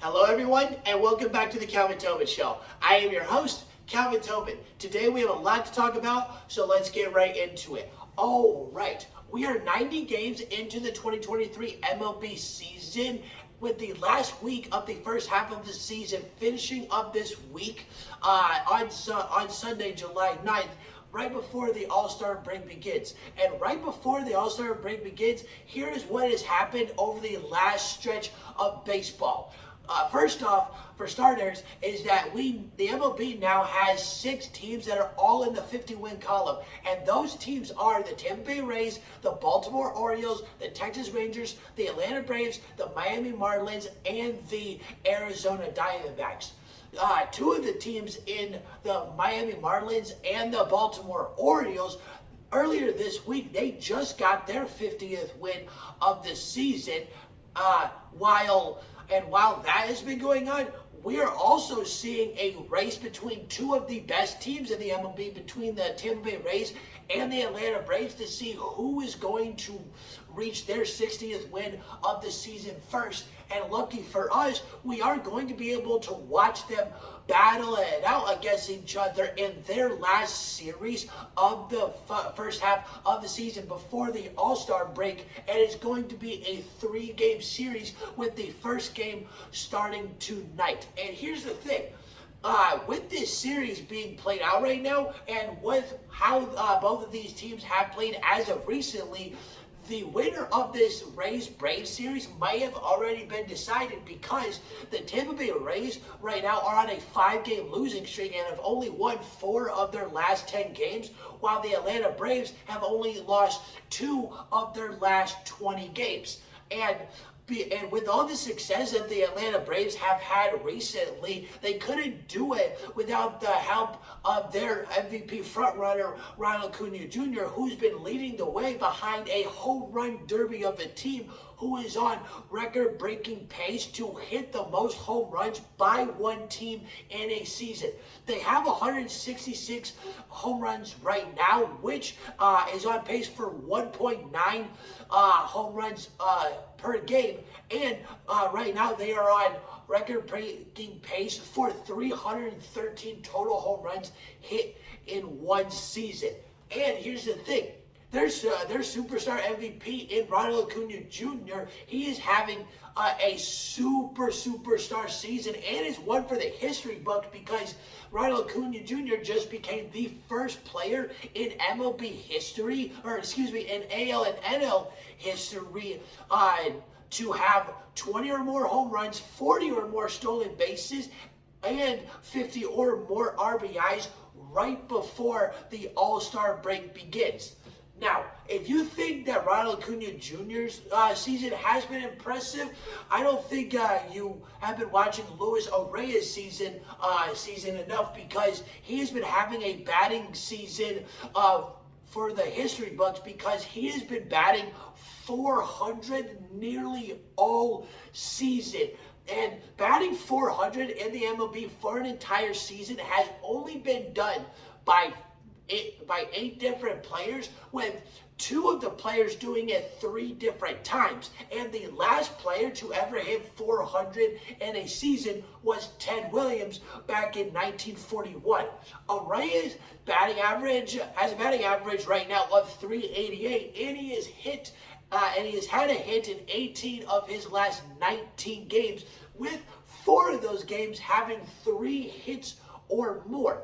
Hello everyone, and welcome back to the Calvin Tobin Show. I am your host, Calvin Tobin. Today we have a lot to talk about, so let's get right into it. All right, we are 90 games into the 2023 MLB season, with the last week of the first half of the season finishing up this week on Sunday, July 9th. Right before the All-Star break begins. And right before the All-Star break begins, here is what has happened over the last stretch of baseball. First off, for starters, is that the MLB now has 6 teams that are all in the 50-win column. And those teams are the Tampa Bay Rays, the Baltimore Orioles, the Texas Rangers, the Atlanta Braves, the Miami Marlins, and the Arizona Diamondbacks. 2 of the teams in the Miami Marlins and the Baltimore Orioles, earlier this week, they just got their 50th win of the season. While that has been going on, we are also seeing a race between 2 of the best teams in the MLB, between the Tampa Bay Rays and the Atlanta Braves, to see who is going to reach their 60th win of the season first. And lucky for us, we are going to be able to watch them battle it out against each other in their last series of the first half of the season before the All-Star break. And it's going to be a 3-game series, with the first game starting tonight. And here's the thing. With this series being played out right now, and with how both of these teams have played as of recently, the winner of this Rays-Braves series might have already been decided, because the Tampa Bay Rays right now are on a 5-game losing streak and have only won 4 of their last 10 games, while the Atlanta Braves have only lost 2 of their last 20 games. And with all the success that the Atlanta Braves have had recently, they couldn't do it without the help of their MVP frontrunner, Ronald ACUNA Jr., who's been leading the way behind a home run derby of a team who is on record-breaking pace to hit the most home runs by one team in a season. They have 166 home runs right now, which is on pace for 1.9 home runs per game. And right now they are on record-breaking pace for 313 total home runs hit in one season. And here's the thing. Their superstar MVP in Ronald ACUNA Jr., he is having a superstar season, and is one for the history books, because Ronald ACUNA Jr. just became the first player in MLB history, in AL and NL history, to have 20 or more home runs, 40 or more stolen bases, and 50 or more RBIs right before the All-Star break begins. Now, if you think that Ronald ACUNA Jr.'s season has been impressive, I don't think you have been watching Luis ARRAEZ season enough, because he has been having a batting season for the history books, because he has been batting 400 nearly all season. And batting 400 in the MLB for an entire season has only been done by 8 different players, with 2 of the players doing it 3 different times. And the last player to ever hit 400 in a season was Ted Williams back in 1941. ARRAEZ has a batting average right now of 388, and he has had a hit in 18 of his last 19 games, with 4 of those games having 3 hits or more.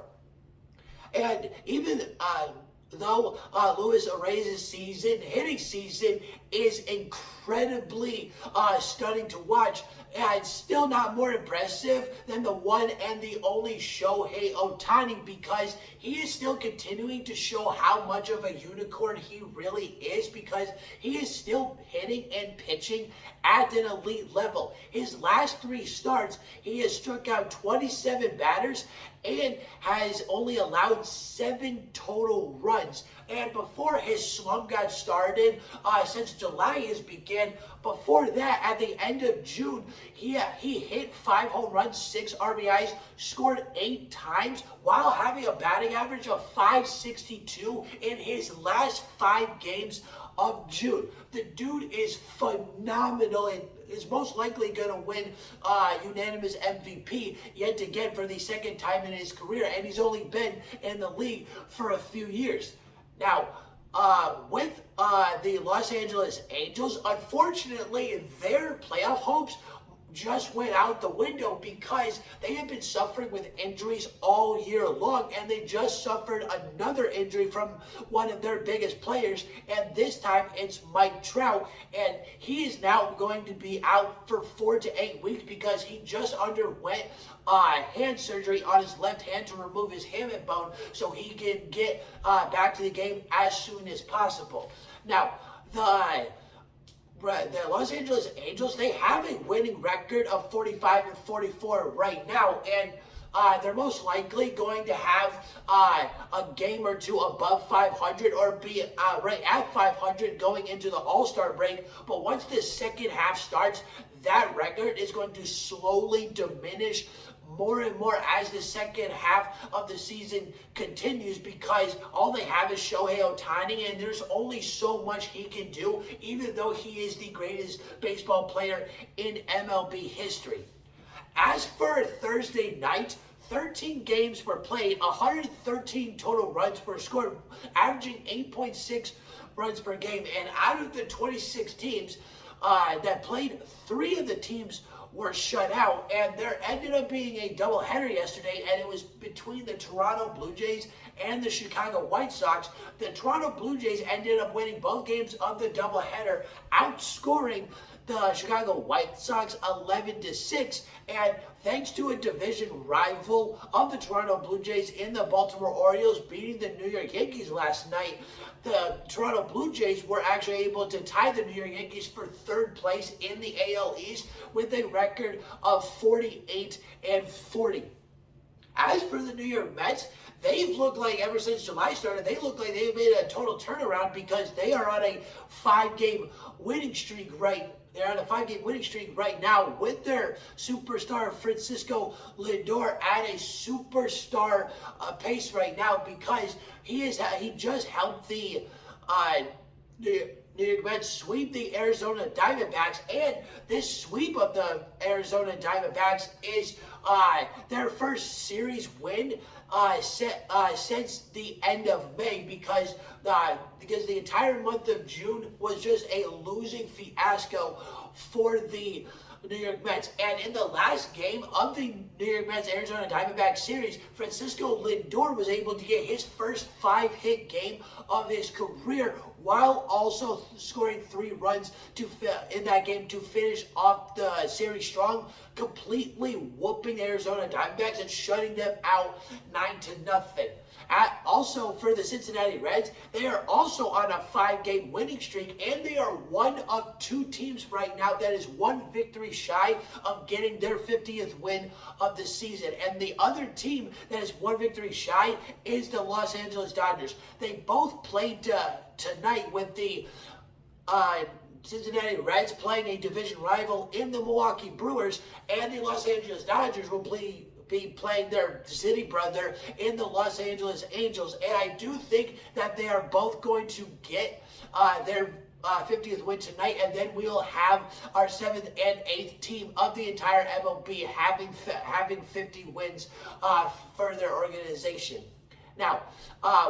And even though Luis ARRAEZ's hitting season is incredibly stunning to watch, it's still not more impressive than the one and the only Shohei Ohtani, because he is still continuing to show how much of a unicorn he really is, because he is still hitting and pitching at an elite level. His last 3 starts, he has struck out 27 batters and has only allowed 7 total runs. And before his slump got started, since July has began, before that, at the end of June, he hit 5 home runs, 6 RBIs, scored 8 times, while having a batting average of .562 in his last 5 games of June. The dude is phenomenal and is most likely going to win unanimous MVP yet again for the second time in his career, and he's only been in the league for a few years. Now, with the Los Angeles Angels, unfortunately, their playoff hopes just went out the window because they have been suffering with injuries all year long, and they just suffered another injury from one of their biggest players, and this time it's Mike Trout, and he is now going to be out for 4 to 8 weeks because he just underwent hand surgery on his left hand to remove his hamate bone so he can get back to the game as soon as possible. Now, the Los Angeles Angels, they have a winning record of 45-44 right now, and they're most likely going to have a game or two above 500 or be right at 500 going into the All-Star break. But once the second half starts, that record is going to slowly diminish more and more as the second half of the season continues, because all they have is Shohei Ohtani, and there's only so much he can do, even though he is the greatest baseball player in MLB history. As for Thursday night, 13 games were played, 113 total runs were scored, averaging 8.6 runs per game, and out of the 26 teams that played, 3 of the teams were shut out, and there ended up being a doubleheader yesterday, and it was between the Toronto Blue Jays and the Chicago White Sox. The Toronto Blue Jays ended up winning both games of the doubleheader, outscoring the Chicago White Sox 11-6, and thanks to a division rival of the Toronto Blue Jays in the Baltimore Orioles beating the New York Yankees last night, the Toronto Blue Jays were actually able to tie the New York Yankees for 3rd place in the AL East with a record of 48-40. As for the New York Mets, they've looked like, ever since July started, they look like they've made a total turnaround because they are on a 5-game winning streak They're on a 5-game winning streak right now with their superstar Francisco Lindor at a superstar pace right now, because he just helped the New York Mets sweep the Arizona Diamondbacks, and this sweep of the Arizona Diamondbacks is their first series win since the end of May, because the entire month of June was just a losing fiasco for the New York Mets. And in the last game of the New York Mets Arizona Diamondbacks series, Francisco Lindor was able to get his first 5-hit game of his career, while also scoring 3 runs in that game to finish off the series strong, completely whooping the Arizona Diamondbacks and shutting them out 9-0. Also for the Cincinnati Reds, they are also on a 5-game winning streak, and they are one of 2 teams right now that is 1 victory shy of getting their 50th win of the season. And the other team that is 1 victory shy is the Los Angeles Dodgers. They both played tonight with the Cincinnati Reds playing a division rival in the Milwaukee Brewers, and the Los Angeles Dodgers will be playing their city brother in the Los Angeles Angels. And I do think that they are both going to get their 50th win tonight, and then we'll have our 7th and 8th team of the entire MLB having 50 wins for their organization. Now,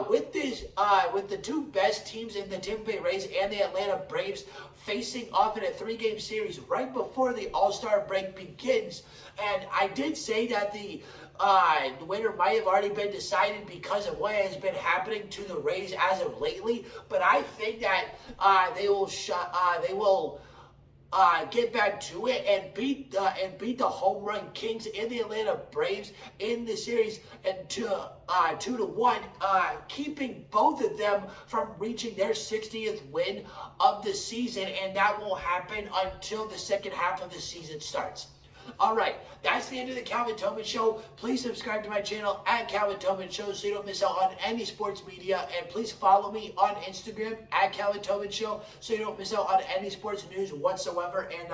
with the 2 best teams in the Tampa Bay Rays and the Atlanta Braves facing off in a 3-game series right before the All-Star break begins, and I did say that the winner might have already been decided because of what has been happening to the Rays as of lately, but I think that they will get back to it and beat the home run kings in the Atlanta Braves in the series, and 2-1, keeping both of them from reaching their 60th win of the season, and that won't happen until the second half of the season starts. All right, that's the end of the Calvin Tobin Show. Please subscribe to my channel at Calvin Tobin Show so you don't miss out on any sports media. And please follow me on Instagram at Calvin Tobin Show so you don't miss out on any sports news whatsoever. And